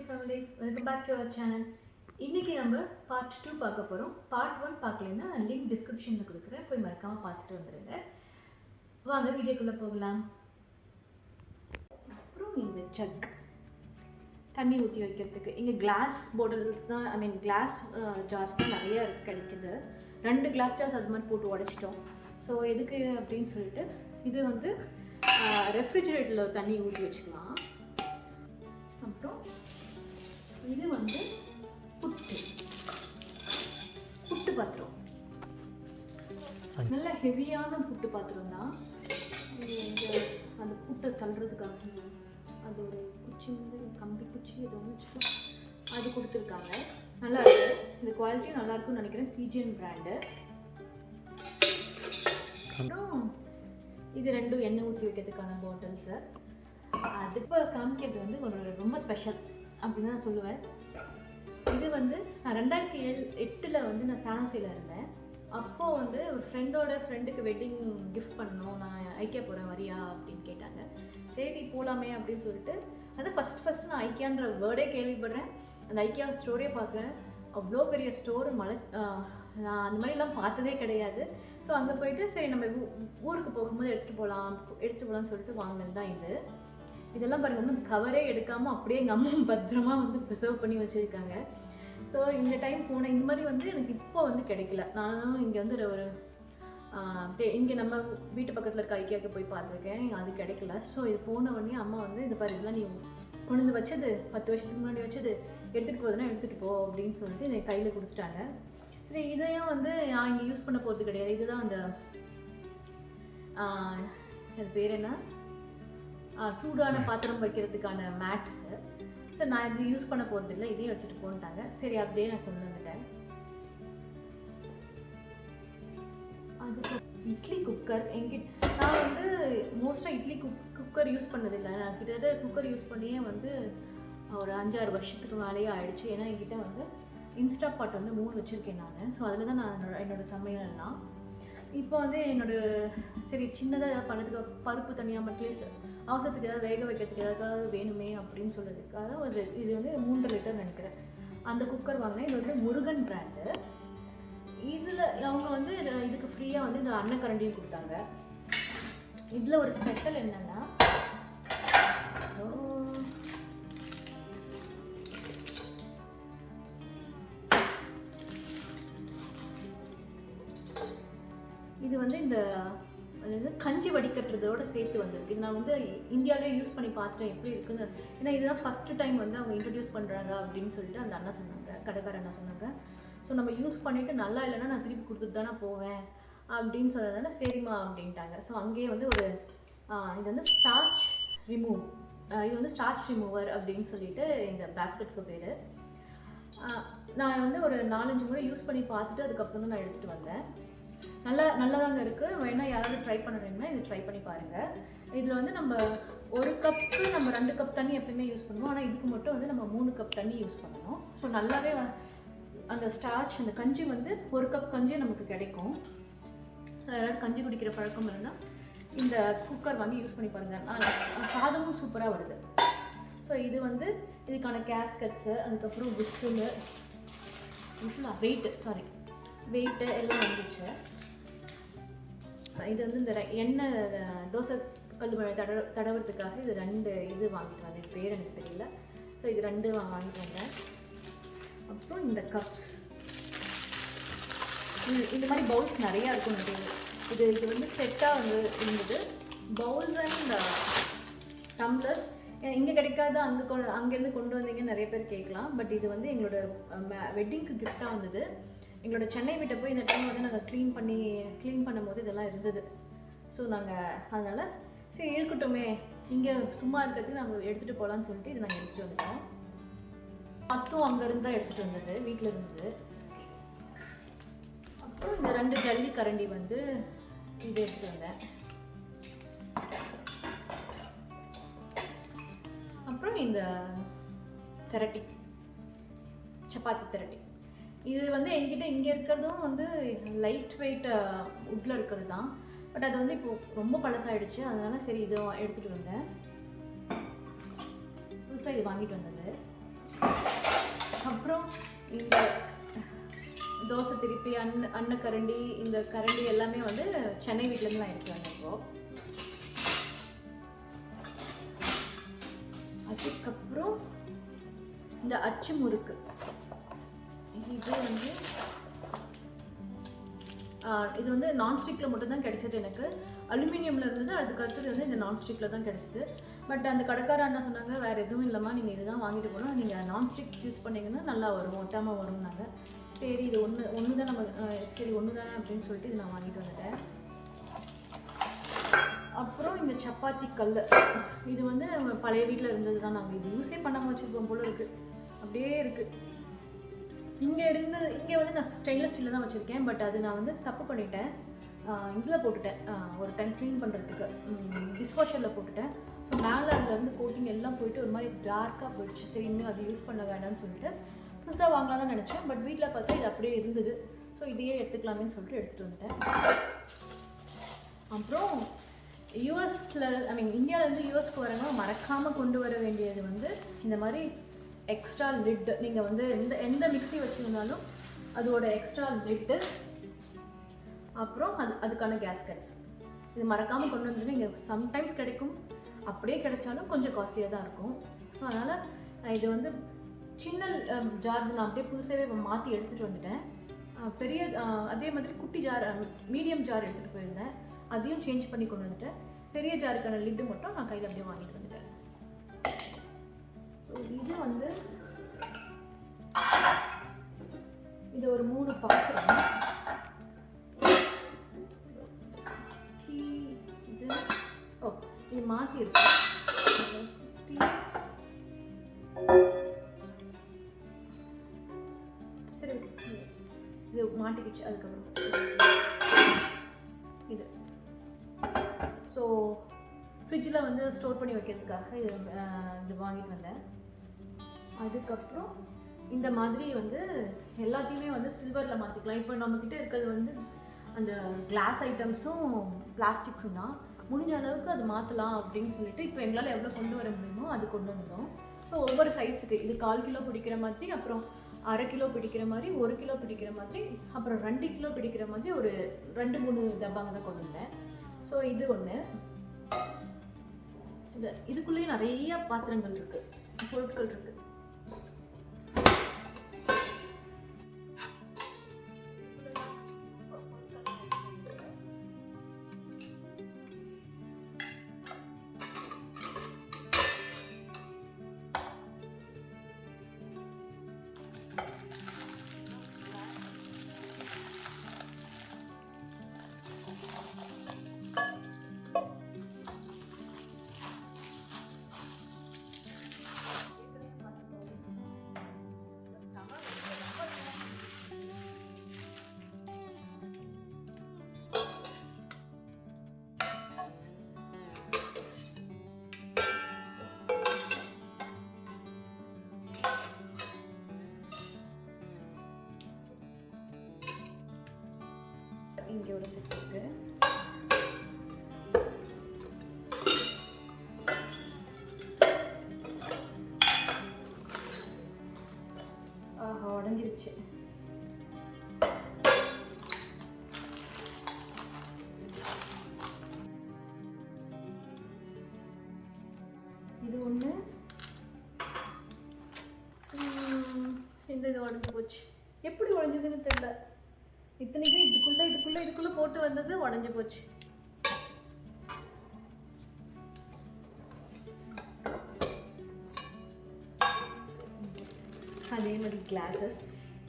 Magic family, welcome back to our channel. இன்னைக்கு நம்ம part 2 பார்க்க போறோம். part 1 பார்க்கலைன்னா லிங்க் டிஸ்கிரிப்ஷன்ல கொடுக்கிறேன். போய் மறக்காம பார்த்துட்டு வந்துருங்க. வாங்க வீடியோக்குள்ள போகலாம். அப்புறம் இந்த ஜக் தண்ணி ஊற்றி வைக்கிறதுக்கு இங்கே கிளாஸ் பாட்டில்ஸ் தான் கிளாஸ் ஜார்ஸ் தான் நிறைய கிடைக்குது. 2 கிளாஸ் ஜார்ஸ் அது மாதிரி போட்டு உடைச்சிட்டோம். ஸோ எதுக்கு அப்படின்னு சொல்லிட்டு இது வந்து ரெஃப்ரிஜரேட்டரில் தண்ணி ஊற்றி வச்சுக்கலாம். அப்புறம் இது வந்து புட்டு பாத்திரம், நல்ல ஹெவியான புட்டு பாத்திரம் தான். அந்த புட்டை தள்ளுறதுக்காக அது ஒரு குச்சி வந்து கம்பி குச்சி ஏதோ ஒன்று வச்சுக்கலாம், அது கொடுத்துருக்காங்க. நல்லா இருக்கு, இந்த குவாலிட்டி நல்லா இருக்கும்னு நினைக்கிறேன். பிஜிஎன் பிராண்டு. அப்புறம் இது 2 எண்ணெய் ஊற்றி வைக்கிறதுக்கான பாட்டில்ஸு. அது இப்போ காமிக்கிறது வந்து ஒரு ரொம்ப ஸ்பெஷல் அப்படின்னு தான் சொல்லுவேன். இது வந்து நான் 2008 வந்து நான் சானோசியில் இருந்தேன். அப்போது வந்து ஒரு ஃப்ரெண்டுக்கு வெட்டிங் கிஃப்ட் பண்ணணும், நான் ஐக்கியா போகிறேன் வரியா அப்படின்னு கேட்டாங்க. சரி போகலாமே அப்படின்னு சொல்லிட்டு அது ஃபஸ்ட்டு நான் ஐக்கியான்ற வேர்டே கேள்விப்படுறேன். அந்த ஐக்கியா ஸ்டோரியை பார்க்குறேன். அவ்வளோ பெரிய ஸ்டோர் நான் அந்த மாதிரிலாம் பார்த்ததே கிடையாது. ஸோ அங்கே போயிட்டு சரி நம்ம ஊருக்கு போகும்போது எடுத்துகிட்டு போகலான்னு சொல்லிட்டு வாங்கினது தான் இது. இதெல்லாம் பாருங்கள், ஒன்றும் கவரே எடுக்காமல் அப்படியே எங்கள் அம்மா பத்திரமா வந்து ப்ரிசர்வ் பண்ணி வச்சுருக்காங்க. ஸோ இந்த டைம் போனேன். இந்த மாதிரி வந்து எனக்கு இப்போ வந்து கிடைக்கல. நானும் இங்கே வந்து ஒரு இங்கே நம்ம வீட்டு பக்கத்தில் இருக்க ஐக்கியாவுக்கு போய் பார்த்துருக்கேன், அது கிடைக்கல. ஸோ இது போன உடனே அம்மா வந்து இந்த பாரு இதெல்லாம் நீ கொண்டு வந்து வச்சது 10 வருஷத்துக்கு முன்னாடி வச்சது, எடுத்துகிட்டு போகுதுன்னா எடுத்துகிட்டு போ அப்படின்னு சொல்லிட்டு எனக்கு கையில் கொடுத்துட்டாங்க. சரி இதையும் வந்து நான் இங்கே யூஸ் பண்ண போகிறது கிடையாது. இதுதான் அந்த அது பேர் என்ன, சூடான பாத்திரம் வைக்கிறதுக்கான மேட்டு. ஸோ நான் இது யூஸ் பண்ண போகிறது இல்லை, இதையும் எடுத்துகிட்டு போன்ட்டாங்க. சரி அப்படியே நான் கொண்டு வந்துட்டேன். அதுக்கு இட்லி குக்கர் நான் வந்து மோஸ்ட்டாக இட்லி குக்கர் யூஸ் பண்ணதில்லை. நான் கிட்டத்தட்ட குக்கர் யூஸ் பண்ணியே வந்து ஒரு 5-6 வருஷத்துக்கு மேலேயே ஆகிடுச்சு. ஏன்னா என்கிட்ட வந்து இன்ஸ்டா பாட் வந்து 3 வச்சுருக்கேன் நான். ஸோ அதில் தான் நான் என்னோடய சமையல்லாம் இப்போ வந்து சரி சின்னதாக ஏதாவது பண்ணதுக்கு பருப்பு தனியாக மட்டும் அவசரத்துக்கு ஏதாவது வேக வைக்கிறதுக்கு ஏதாவது வேணுமே அப்படின்னு சொல்கிறதுக்காக இது வந்து 3 லிட்டர் நினைக்கிறேன் அந்த குக்கர் வாங்கினேன். இது வந்து முருகன் பிராண்டு. இதில் அவங்க வந்து இதுக்கு ஃப்ரீயாக வந்து இந்த அன்னக்கரண்டியும் கொடுத்தாங்க. இதில் ஒரு ஸ்பெஷல் என்னென்னா இது வந்து இந்த கஞ்சி வடிகட்டுறதோட சேர்த்து வந்திருக்கு. இது நான் வந்து இந்தியாவிலே யூஸ் பண்ணி பார்த்துட்டேன் எப்படி இருக்குன்னு. ஏன்னா இதுதான் ஃபஸ்ட்டு டைம் வந்து அவங்க இன்ட்ரடியூஸ் பண்ணுறாங்க அப்படின்னு சொல்லிட்டு அந்த அண்ணா சொன்னாங்க, கடைக்கார அண்ணா சொன்னாங்க. ஸோ நம்ம யூஸ் பண்ணிவிட்டு நல்லா இல்லைன்னா நான் திருப்பி கொடுத்துட்டு தானே போவேன் அப்படின்னு சொன்னதால சரிம்மா அப்படின்ட்டாங்க. ஸோ அங்கேயே வந்து ஒரு இது வந்து ஸ்டார்ச் ரிமூவர் அப்படின்னு சொல்லிட்டு இந்த பேஸ்கெட்டுக்கு பேர். நான் வந்து ஒரு 4-5 முறை யூஸ் பண்ணி பார்த்துட்டு அதுக்கப்புறம் தான் நான் எடுத்துகிட்டு வந்தேன். நல்லாதாங்க இருக்குது. வேணா யாராவது ட்ரை பண்ணுறீங்கன்னா இது ட்ரை பண்ணி பாருங்கள். இதில் வந்து நம்ம 1 கப்புக்கு நம்ம 2 கப் தண்ணி எப்பயுமே யூஸ் பண்ணுவோம். ஆனால் இதுக்கு மட்டும் வந்து நம்ம 3 கப் தண்ணி யூஸ் பண்ணணும். ஸோ நல்லாவே அந்த ஸ்டார்ச் அந்த கஞ்சி வந்து 1 கப் கஞ்சியே நமக்கு கிடைக்கும். யாராவது கஞ்சி குடிக்கிற பழக்கம் இல்லைன்னா இந்த குக்கர் வாங்கி யூஸ் பண்ணி பாருங்கள். சாதமும் சூப்பராக வருது. ஸோ இது வந்து இதுக்கான கேஸ்கட்ஸு, அதுக்கப்புறம் வெயிட்டு எல்லாம் வந்துச்சு. இது வந்து இந்த எண்ணெய் தோசை கல் தடவுறதுக்காக இது 2 இது வாங்கிட்டு வந்தேன். இது பேர் எனக்கு தெரியல. ஸோ இது 2 வாங்கிட்டு வந்தேன். அப்புறம் இந்த கப்ஸ், இந்த மாதிரி பவுல்ஸ் நிறையா இருக்கும். இது வந்து செட்டாக வந்து இருந்தது. பவுல்ஸ் அண்ட் டம்ளர் இங்கே கிடைக்காத அங்கேருந்து கொண்டு வந்தீங்கன்னு நிறைய பேர் கேட்கலாம். பட் இது வந்து எங்களோட வெட்டிங்க்கு கிஃப்டாக வந்தது. எங்களோட சென்னை வீட்டை போய் இந்த டைம் வந்து நாங்கள் க்ளீன் பண்ணும்போது இதெல்லாம் இருந்தது. ஸோ நாங்கள் அதனால் சரி இருக்கட்டுமே, இங்கே சும்மா இருக்கிறதுக்கு நம்ம எடுத்துகிட்டு போகலான்னு சொல்லிட்டு இதை நாங்கள் எடுத்துகிட்டு வந்துட்டோம். மொத்தம் அங்கேருந்து தான் எடுத்துகிட்டு வந்தது, வீட்டில் இருந்தது. அப்புறம் இந்த 2 ஜல்லி கரண்டி வந்து இது எடுத்துகிட்டு வந்தேன். அப்புறம் இந்த சப்பாத்தி திரட்டி, இது வந்து என்கிட்ட இங்கே இருக்கிறதும் வந்து லைட் வெயிட் உட்டில் இருக்கிறது தான். பட் அது வந்து இப்போ ரொம்ப பழசாயிடுச்சு. அதனால சரி இதை எடுத்துகிட்டு வந்தேன். புதுசாக இது வாங்கிட்டு வந்தது. அப்புறம் இந்த தோசை திருப்பி அன்னக்கரண்டி, இந்த கரண்டி எல்லாமே வந்து சென்னை வீட்டிலேருந்து நான் எடுத்து வந்தேன். அதுக்கப்புறம் இந்த அச்சு முறுக்கு, இது வந்து நான்ஸ்டிக்கில் மட்டும்தான் கிடைச்சது எனக்கு. அலுமினியமில் இருந்தது, அதுக்கு அடுத்தது வந்து இந்த நான்ஸ்டிக்கில் தான் கிடைச்சிது. பட் அந்த கடைக்காரர் என்ன சொன்னாங்க, வேறு எதுவும் இல்லாமல் நீங்கள் இதுதான் வாங்கிட்டு போகணும், நீங்கள் நான்ஸ்டிக் யூஸ் பண்ணிங்கன்னா நல்லா வரும், ஒட்டாமல் வரும்னாங்க. சரி இது ஒன்று தான் நம்ம சரி ஒன்று தானே அப்படின்னு சொல்லிட்டு இது நான் வாங்கிட்டு வந்துட்டேன். அப்புறம் இந்த சப்பாத்தி கல், இது வந்து நம்ம பழைய வீட்டில் இருந்தது தான், நாங்கள் இது யூஸே பண்ணாமல் வச்சுருக்கோம் போல இருக்குது, அப்படியே இருக்குது. இங்கே வந்து நான் ஸ்டெயின்லெஸ் ஸ்டீலில் தான் வச்சுருக்கேன். பட் அது நான் வந்து தப்பு பண்ணிட்டேன், இதில் போட்டுட்டேன். ஒரு டைம் க்ளீன் பண்ணுறதுக்கு டிஷ்வாஷரில் போட்டுட்டேன். ஸோ மேலே அதுலேருந்து கோட்டிங் எல்லாம் போயிட்டு ஒரு மாதிரி டார்க்காக போயிடுச்சு. சரி இன்னும் அது யூஸ் பண்ண வேண்டாம்னு சொல்லிட்டு புதுசாக வாங்கலாம் தான் நினச்சேன். பட் வீட்டில் பார்த்தா இது அப்படியே இருந்தது. ஸோ இதையே எடுத்துக்கலாமேன்னு சொல்லிட்டு எடுத்துகிட்டு வந்துட்டேன். அப்புறம் இந்தியாவிலேருந்து யூஎஸ்க்கு வரவங்க மறக்காமல் கொண்டு வர வேண்டியது வந்து இந்த மாதிரி எக்ஸ்ட்ரா லிட்டு. நீங்கள் வந்து எந்த மிக்ஸி வச்சுருந்தாலும் அதோட எக்ஸ்ட்ரா லிட்டு, அப்புறம் அதுக்கான கேஸ்கட்ஸ், இது மறக்காமல் கொண்டு வந்துட்டு. இங்கே சம்டைம்ஸ் கிடைக்கும், அப்படியே கிடைச்சாலும் கொஞ்சம் காஸ்ட்லியாக தான் இருக்கும். ஸோ அதனால் நான் இது வந்து சின்ன ஜார் நான் அப்படியே புதுசாகவே மாற்றி எடுத்துகிட்டு வந்துட்டேன். பெரிய அதே மாதிரி குட்டி ஜார், மீடியம் ஜார் எடுத்துகிட்டு போயிருந்தேன், அதையும் சேஞ்ச் பண்ணி கொண்டு வந்துட்டேன். பெரிய ஜாருக்கான லிட்டு மட்டும் நான் கையில் அப்படியே வாங்கிட்டு வந்துட்டேன். ஸோ இது வந்து இது ஒரு 3 பாத்திரம். இது மாற்றி இருக்கு, சரி இது மாட்டிக்கிச்சு. அதுக்கப்புறம் இது ஸோ ஃப்ரிட்ஜில் வந்து ஸ்டோர் பண்ணி வைக்கிறதுக்காக இது வாங்கிட்டு வந்தேன். அதுக்கப்புறம் இந்த மாதிரி வந்து எல்லாத்தையுமே வந்து சில்வரில் மாற்றிக்கலாம். இப்போ நம்மக்கிட்ட இருக்கிறது வந்து அந்த கிளாஸ் ஐட்டம்ஸும் பிளாஸ்டிக்ஸும் தான். முடிஞ்ச அளவுக்கு அது மாற்றலாம் அப்படின்னு சொல்லிட்டு இப்போ எங்களால் எவ்வளோ கொண்டு வர முடியுமோ அது கொண்டு வந்தோம். ஸோ ஒவ்வொரு சைஸுக்கு இது 1/4 கிலோ பிடிக்கிற மாதிரி, அப்புறம் 1/2 கிலோ பிடிக்கிற மாதிரி, 1 கிலோ பிடிக்கிற மாதிரி, அப்புறம் 2 கிலோ பிடிக்கிற மாதிரி ஒரு 2-3 டப்பாங்க தான் கொண்டு வந்தேன். ஸோ இது ஒன்று. இதுக்குள்ளேயே நிறைய பாத்திரங்கள் இருக்குது, பொருட்கள் இருக்குது. இங்கே ஒரு செட் இருக்கு. ஆஹா உடஞ்சிருச்சு. இது ஒன்று, இந்த இது உடஞ்சி போச்சு. எப்படி உடஞ்சதுன்னு தெரியல. இத்தனைக்கும் இதுக்குள்ள போட்டு வந்தது உடஞ்சி போச்சு. அதே மாதிரி கிளாஸஸ்,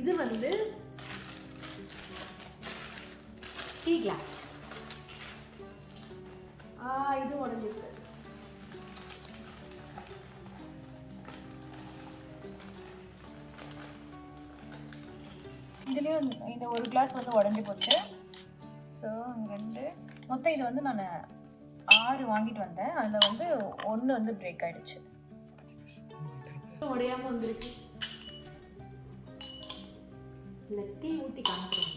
இது வந்து டீ கிளாஸ். இது உடஞ்சிருக்கு. இதுலேயும் இந்த ஒரு கிளாஸ் வந்து உடஞ்சி போச்சு. ஸோ 2 மொத்தம் இது வந்து நான் 6 வாங்கிட்டு வந்தேன். அதில் வந்து 1 வந்து பிரேக் ஆகிடுச்சு, உடையாமல் வந்துருக்கு. இல்லை டீ ஊற்றி காமிக்கிறோம்.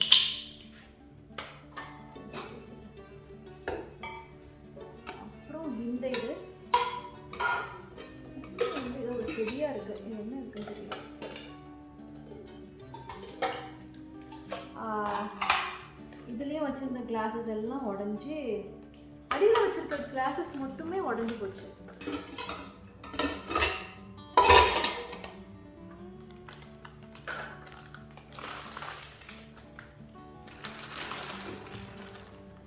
அப்புறம் இந்த இது ஒரு பெரியா இருக்குது. இது என்ன இருக்குன்னு தெரியல. கிளாஸஸ் எல்லாம் உடஞ்சி அடியில் வச்சிருக்கிற கிளாஸஸ் மட்டுமே உடஞ்சி போச்சு.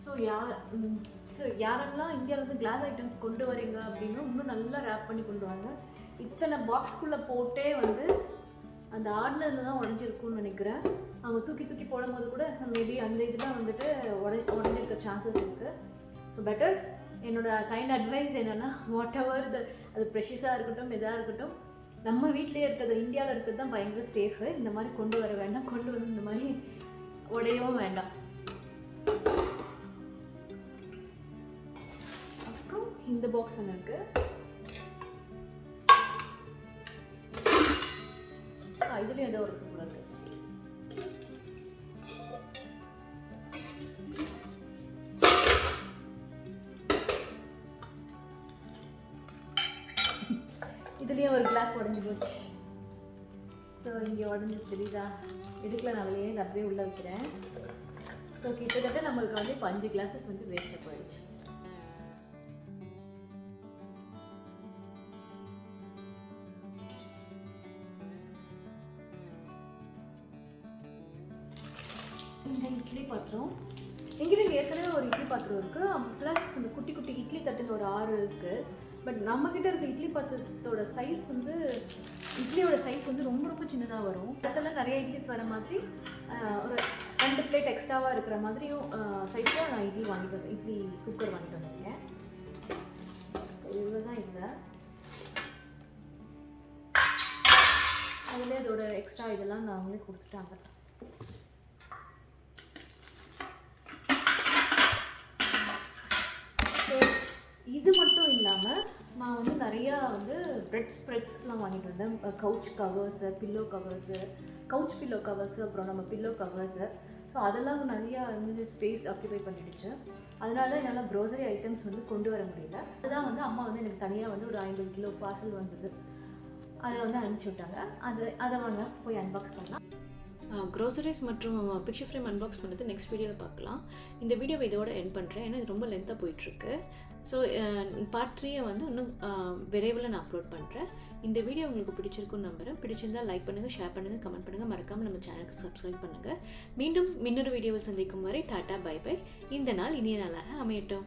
ஸோ யாரெல்லாம் இந்தியாவிலேருந்து கிளாஸ் ஐட்டம்ஸ் கொண்டு வரீங்க அப்படின்னா இன்னும் நல்லா ரேப் பண்ணி கொண்டு வாங்க. இத்தனை பாக்ஸ்குள்ளே போட்டே வந்து அந்த ஆர்டினரில் தான் உடஞ்சிருக்கும்னு நினைக்கிறேன். அவங்க தூக்கி போடும்போது கூட மேபி அந்த இதெல்லாம் வந்துட்டு உடஞ்சிருக்க சான்சஸ் இருக்குது. ஸோ பெட்டர் என்னோட கைண்ட் அட்வைஸ் என்னென்னா, வாட் எவர் அது ப்ரெஷஸாக இருக்கட்டும் எதாக இருக்கட்டும், நம்ம வீட்டிலே இருக்கிறது இந்தியாவில் இருக்கிறது தான் பயங்கர சேஃபு. இந்த மாதிரி கொண்டு வர வேண்டாம், கொண்டு வந்து இந்த மாதிரி உடையவும் வேண்டாம். அப்புறம் இந்த பாக்ஸ் ஒன்று இருக்குது. இதுலேயும் ஏதோ ஒரு கூட இருக்குது. இதுலேயும் ஒரு கிளாஸ் உடஞ்சி போச்சு. ஸோ இங்கே உடஞ்சி தெரியுதா, எடுக்கல நான் வெளியே அப்படியே உள்ளே வைக்கிறேன். ஸோ கிட்டத்தட்ட நம்மளுக்கு வந்து இப்போ 5 கிளாஸஸ் வந்து வேஸ்ட்டாக போயிடுச்சு. இந்த இட்லி பாத்திரம் எங்கிட்ட ஏற்கனவே ஒரு இட்லி பாத்திரம் இருக்குது, ப்ளஸ் இந்த குட்டி குட்டி இட்லி தட்டுங்க ஒரு 6 இருக்குது. பட் நம்மக்கிட்ட இருக்க இட்லி பாத்திரத்தோட சைஸ் வந்து இட்லியோட சைஸ் வந்து ரொம்ப ரொம்ப சின்னதாக வரும். ப்ளஸ்ஸெல்லாம் நிறைய இட்லிஸ் வர மாதிரி ஒரு 2 பிளேட் எக்ஸ்ட்ராவாக இருக்கிற மாதிரியும் சைஸில் நான் இட்லி குக்கர் வாங்கிட்டு வந்திருக்கேன். ஸோ இவ்வளோ தான் இல்லை, அதிலே அதோட எக்ஸ்ட்ரா இதெல்லாம் நான் அவங்களே கொடுத்துட்டாங்க. இது மட்டும் இல்லாமல் நான் வந்து நிறையா வந்து பிரெட் ஸ்ப்ரெட்ஸ்லாம் வாங்கிட்டு வந்தேன். Couch covers, pillow covers, couch pillow covers, அப்புறம் நம்ம பில்லோ கவர்ஸு. ஸோ அதெல்லாம் நிறையா வந்து ஸ்பேஸ் ஆக்கியபை பண்ணிடுச்சு. அதனால என்னால் க்ரோசரி ஐட்டம்ஸ் வந்து கொண்டு வர முடியல. அதுதான் வந்து அம்மா வந்து எனக்கு தனியாக வந்து ஒரு 50 கிலோ பார்சல் வந்தது, அதை வந்து அனுப்பிச்சி விட்டாங்க. அதை வாங்க போய் அன்பாக்ஸ் பண்ணலாம். க்ரோசரிஸ் மற்றும் பிக்சர் ஃப்ரேம் அன்பாக்ஸ் பண்ணுறது நெக்ஸ்ட் வீடியோவில் பார்க்கலாம். இந்த வீடியோவை இதோட எண்ட் பண்ணுறேன், ஏன்னா இது ரொம்ப லென்த்தாக போயிட்டுருக்கு. ஸோ பார்ட் 3 வந்து இன்னும் விரைவில் நான் அப்லோட் பண்ணுறேன். இந்த வீடியோ உங்களுக்கு பிடிச்சிருக்குன்னு நம்புகிறேன். பிடிச்சிருந்தால் லைக் பண்ணுங்கள், ஷேர் பண்ணுங்கள், கமெண்ட் பண்ணுங்கள், மறக்காமல் நம்ம சேனலுக்கு சப்ஸ்கிரைப் பண்ணுங்கள். மீண்டும் இன்னொரு வீடியோவில் சந்திக்கும் வரை டாட்டா பை பை. இந்த நாள் இனிய நாளாக அமையட்டும்.